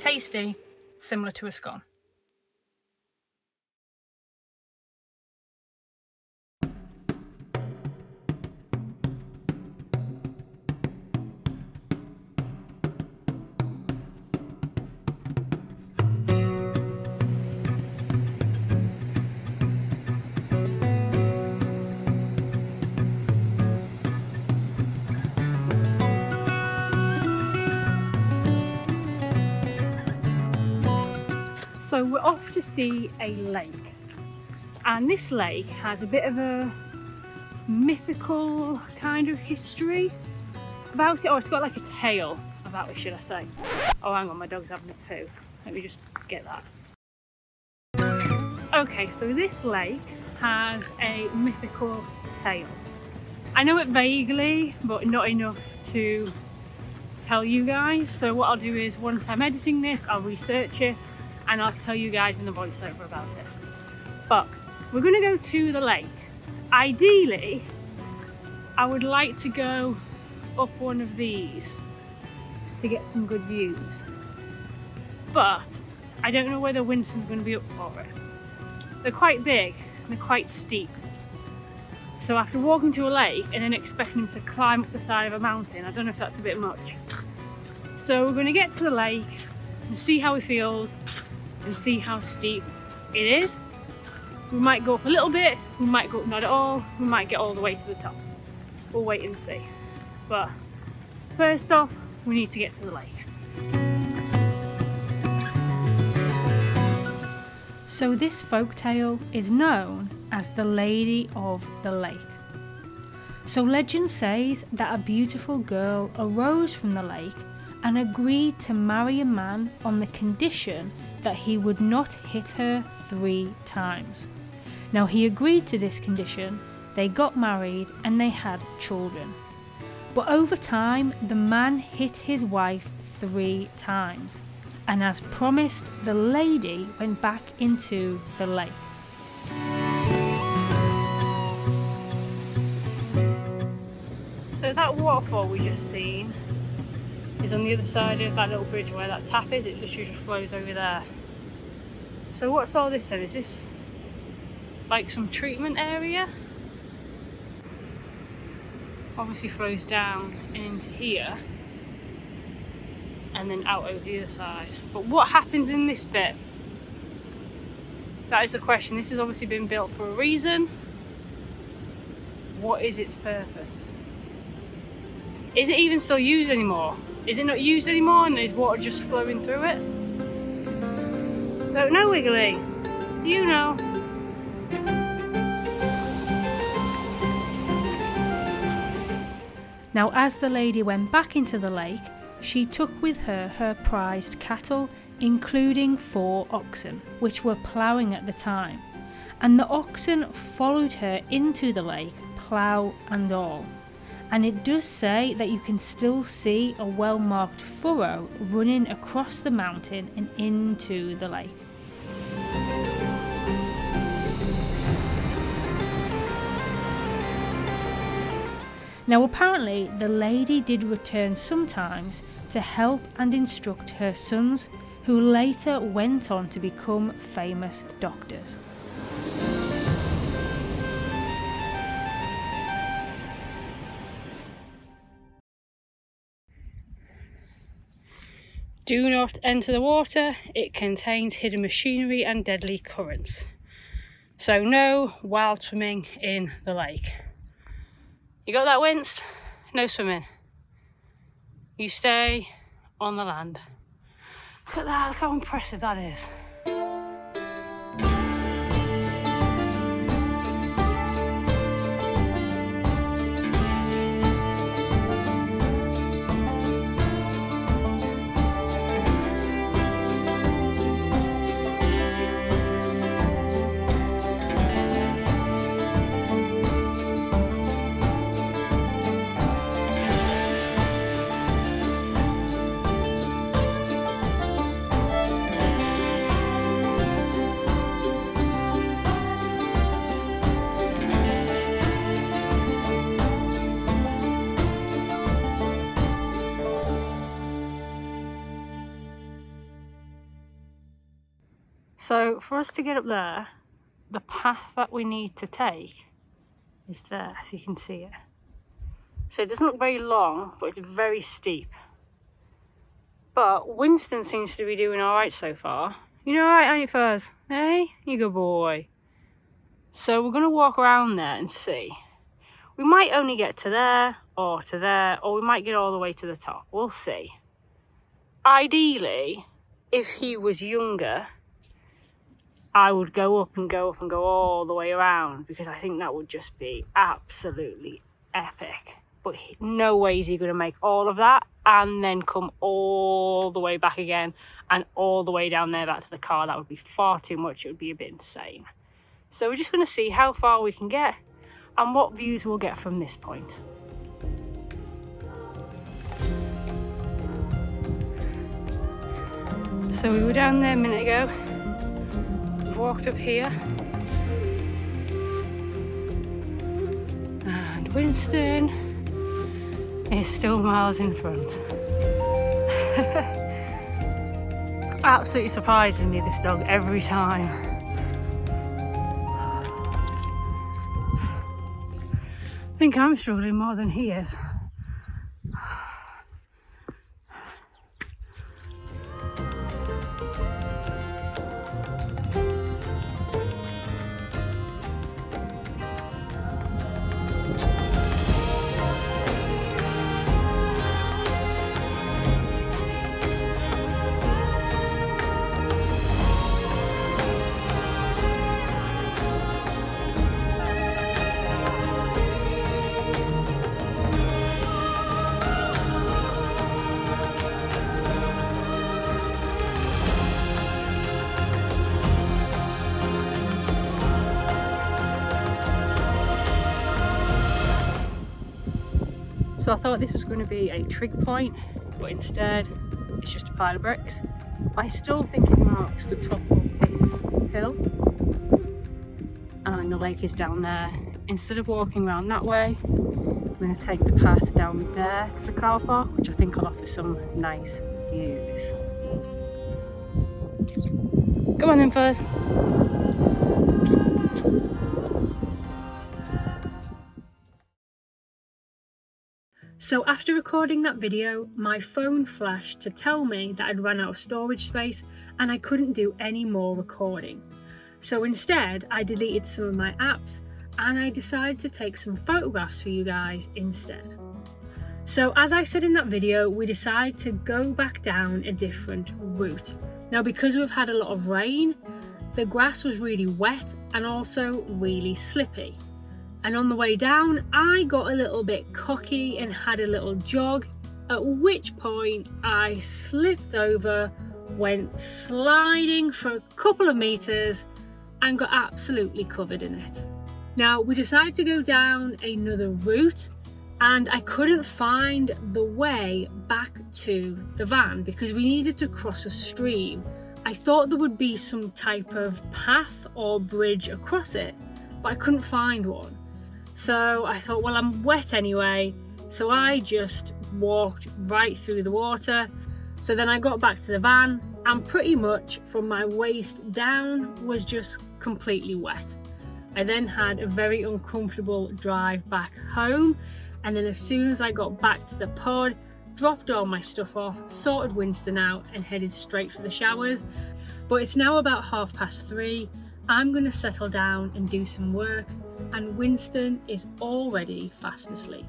tasty, similar to a scone. So we're off to see a lake, and this lake has a bit of a mythical kind of history about it, or it's got like a tale about it, should I say. Oh hang on, my dog's having a poo. Let me just get that. Okay, so this lake has a mythical tale. I know it vaguely, but not enough to tell you guys. So what I'll do is, once I'm editing this, I'll research it and I'll tell you guys in the voiceover about it. But we're gonna go to the lake. Ideally, I would like to go up one of these to get some good views. But I don't know whether Winston's gonna be up for it. They're quite big, and they're quite steep. So after walking to a lake and then expecting him to climb up the side of a mountain, I don't know if that's a bit much. So we're gonna get to the lake and see how he feels and see how steep it is. We might go up a little bit, we might go up not at all, we might get all the way to the top. We'll wait and see. But first off, we need to get to the lake. So this folktale is known as the Lady of the Lake. So legend says that a beautiful girl arose from the lake and agreed to marry a man on the condition that he would not hit her 3 times. Now he agreed to this condition, they got married and they had children. But over time, the man hit his wife 3 times. And as promised, the lady went back into the lake. So that waterfall we just seen is on the other side of that little bridge where that tap is. It literally just flows over there. So what's all this then? Is this like some treatment area? Obviously flows down and into here and then out over the other side. But what happens in this bit? That is the question. This has obviously been built for a reason. What is its purpose? Is it even still used anymore? Is it not used anymore and there's water just flowing through it? Don't know, Wiggly. Do you know? Now as the lady went back into the lake, she took with her her prized cattle, including 4 oxen, which were ploughing at the time. And the oxen followed her into the lake, plough and all. And it does say that you can still see a well-marked furrow running across the mountain and into the lake. Now apparently the lady did return sometimes to help and instruct her sons, who later went on to become famous doctors. Do not enter the water, it contains hidden machinery and deadly currents. So no wild swimming in the lake. You got that, Winst? No swimming. You stay on the land. Look at that, look how impressive that is. So for us to get up there, the path that we need to take is there, so you can see it. So it doesn't look very long, but it's very steep. But Winston seems to be doing alright so far. You know, alright, aren't you, Fuzz? Hey, you good boy. So we're going to walk around there and see. We might only get to there, or we might get all the way to the top. We'll see. Ideally, if he was younger, I would go up and go all the way around, because I think that would just be absolutely epic. But no way is he going to make all of that and then come all the way back again and all the way down there back to the car. That would be far too much. It would be a bit insane. So we're just going to see how far we can get and what views we'll get from this point. So we were down there a minute ago. We've walked up here. And Winston is still miles in front. Absolutely surprises me, this dog, every time. I think I'm struggling more than he is. So I thought this was going to be a trig point, but instead it's just a pile of bricks. I still think it marks the top of this hill, and the lake is down there. Instead of walking around that way, I'm going to take the path down there to the car park, which I think will offer some nice views. Come on then, Fuzz. So after recording that video, my phone flashed to tell me that I'd run out of storage space and I couldn't do any more recording. So instead, I deleted some of my apps and I decided to take some photographs for you guys instead. So as I said in that video, we decided to go back down a different route. Now, because we've had a lot of rain, the grass was really wet and also really slippy. And on the way down, I got a little bit cocky and had a little jog, at which point I slipped over, went sliding for a couple of meters and got absolutely covered in it. Now, we decided to go down another route and I couldn't find the way back to the van because we needed to cross a stream. I thought there would be some type of path or bridge across it, but I couldn't find one. So I thought, well, I'm wet anyway, so I just walked right through the water. So then I got back to the van and pretty much from my waist down was just completely wet. I then had a very uncomfortable drive back home, and then as soon as I got back to the pod, dropped all my stuff off, sorted Winston out and headed straight for the showers. But it's now about 3:30. I'm going to settle down and do some work, and Winston is already fast asleep.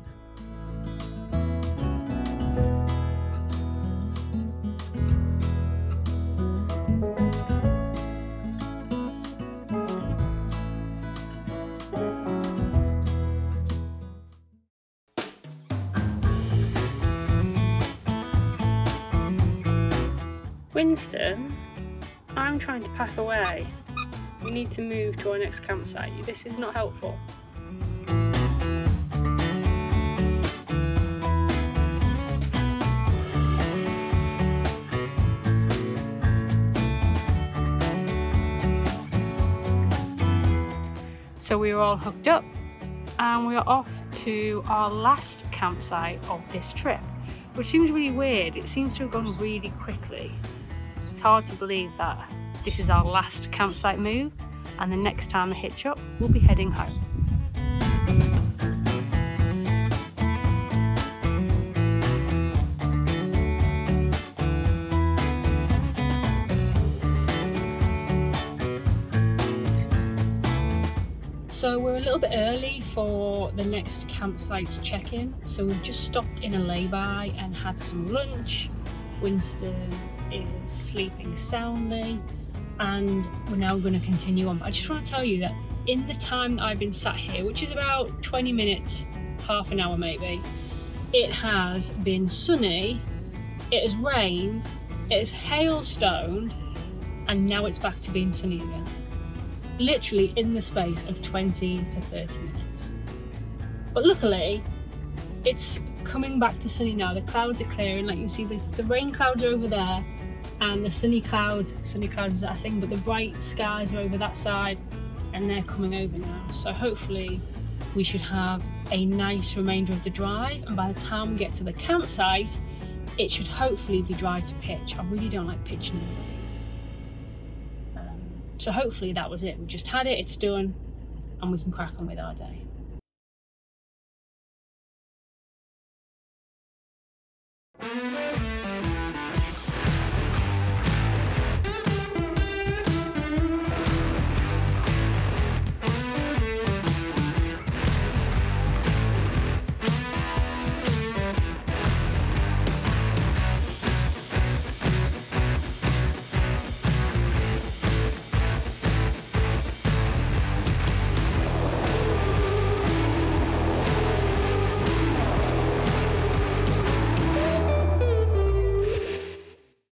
Winston, I'm trying to pack away. We need to move to our next campsite. This is not helpful. So we are all hooked up and we are off to our last campsite of this trip, which seems really weird. It seems to have gone really quickly. It's hard to believe that this is our last campsite move, and the next time I hitch up, we'll be heading home. So we're a little bit early for the next campsite check-in. So we've just stopped in a lay-by and had some lunch. Winston is sleeping soundly, and we're now going to continue on. But I just want to tell you that in the time that I've been sat here, which is about 20 minutes, half an hour maybe, it has been sunny, it has rained, it has hailstoned, and now it's back to being sunny again. Literally in the space of 20 to 30 minutes. But luckily, it's coming back to sunny now. The clouds are clearing, like you see the rain clouds are over there, and the sunny clouds is that thing, but the bright skies are over that side, and they're coming over now. So hopefully we should have a nice remainder of the drive, and by the time we get to the campsite, it should hopefully be dry to pitch. I really don't like pitching anybody. So hopefully that was it. We just had it, it's done, and we can crack on with our day.